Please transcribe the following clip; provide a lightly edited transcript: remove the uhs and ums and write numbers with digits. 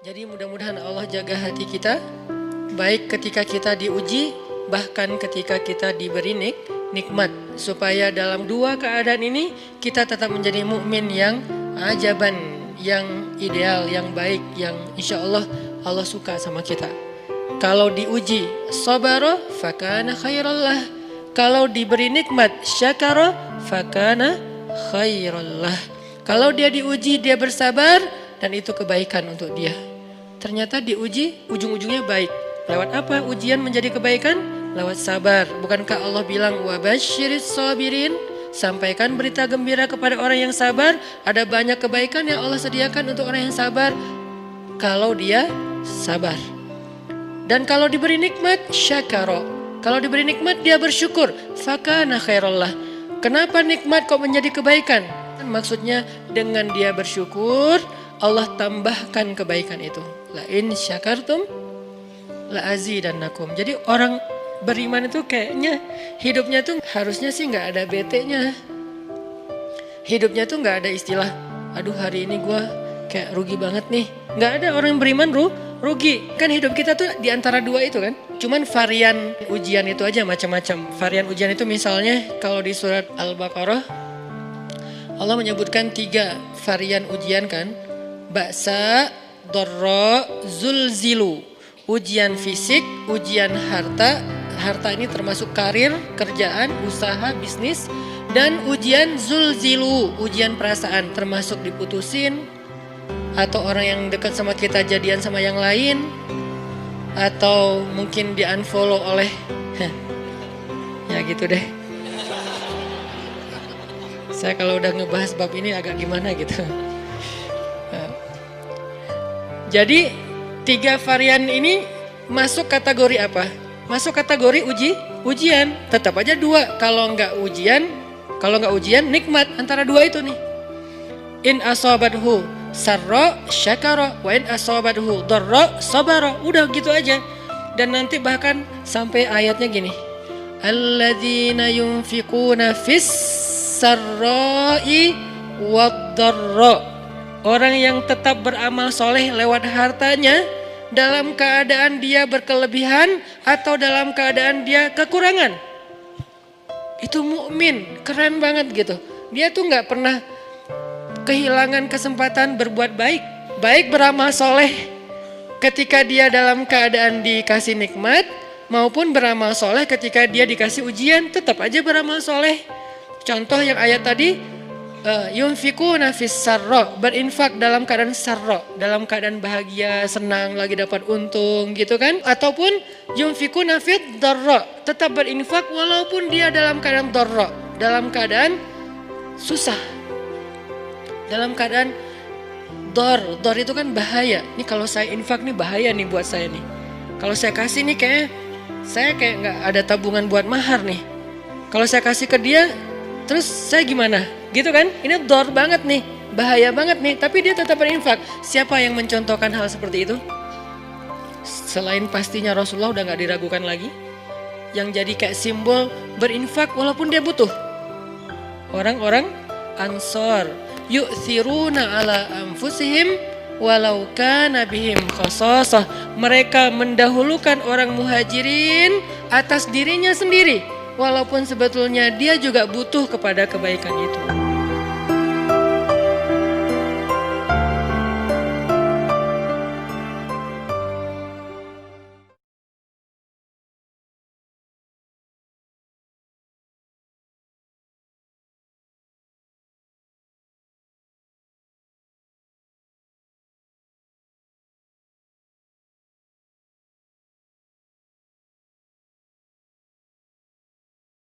Jadi mudah-mudahan Allah jaga hati kita, baik ketika kita diuji, bahkan ketika kita diberi nikmat. Supaya dalam dua keadaan ini kita tetap menjadi mukmin yang ajaban, yang ideal, yang baik, yang insya Allah Allah suka sama kita. Kalau diuji sabara fakana khairallah. Kalau diberi nikmat syakara fakana khairallah. Kalau dia diuji dia bersabar dan itu kebaikan untuk dia. Ternyata diuji ujung-ujungnya baik. Lewat apa ujian menjadi kebaikan? Lewat sabar. Bukankah Allah bilang wabasyiris sabirin? Sampaikan berita gembira kepada orang yang sabar. Ada banyak kebaikan yang Allah sediakan untuk orang yang sabar. Kalau dia sabar. Dan kalau diberi nikmat syakara. Kalau diberi nikmat dia bersyukur. Fakana khairallah. Kenapa nikmat kok menjadi kebaikan? Maksudnya dengan dia bersyukur Allah tambahkan kebaikan itu. La in syakartum la azidannakum. Jadi orang beriman itu kayaknya hidupnya tuh harusnya sih nggak ada bete-nya. Hidupnya tuh nggak ada istilah, aduh hari ini gue kayak rugi banget nih. Nggak ada orang yang beriman rugi. Kan hidup kita tuh di antara dua itu kan. Cuman varian ujian itu aja macam-macam. Varian ujian itu misalnya kalau di surat Al-Baqarah Allah menyebutkan 3 varian ujian kan. Ba'sa, dharra, zulzilu. Ujian fisik, ujian harta. Harta ini termasuk karir, kerjaan, usaha, bisnis. Dan ujian zulzilu, ujian perasaan termasuk diputusin. Atau orang yang dekat sama kita jadian sama yang lain. Atau mungkin di unfollow oleh ya gitu deh. Saya kalau udah ngebahas bab ini agak gimana gitu. Jadi 3 varian ini masuk kategori apa? Masuk kategori ujian. Tetap aja 2. Kalau nggak ujian nikmat. Antara 2 itu nih. In asabathu sarra syakara wa in asabathu dharra sabara. Udah gitu aja. Dan nanti bahkan sampai ayatnya gini. Alladzina yunfiquna fis sarra'i wad dharra. Orang yang tetap beramal soleh lewat hartanya dalam keadaan dia berkelebihan atau dalam keadaan dia kekurangan. Itu mukmin, keren banget gitu. Dia tuh nggak pernah kehilangan kesempatan berbuat baik. Baik beramal soleh ketika dia dalam keadaan dikasih nikmat maupun beramal soleh ketika dia dikasih ujian tetap aja beramal soleh. Contoh yang ayat tadi. Yunfikuna fis sarra, berinfak dalam keadaan sarra, dalam keadaan bahagia, senang, lagi dapat untung gitu kan. Ataupun yunfikuna fit dharra, tetap berinfak walaupun dia dalam keadaan dharra, dalam keadaan susah. Dalam keadaan dor itu kan bahaya. Nih kalau saya infak nih bahaya nih buat saya nih. Kalau saya kasih nih saya kayak nggak ada tabungan buat mahar nih. Kalau saya kasih ke dia, terus saya gimana? Gitu kan? Ini dor banget nih, bahaya banget nih. Tapi dia tetap berinfak. Siapa yang mencontohkan hal seperti itu? Selain pastinya Rasulullah udah gak diragukan lagi. Yang jadi kayak simbol berinfak walaupun dia butuh. Orang-orang Ansor. Yu'thiruna ala anfusihim walau kana bihim khasasah. Mereka mendahulukan orang muhajirin atas dirinya sendiri. Walaupun sebetulnya dia juga butuh kepada kebaikan itu.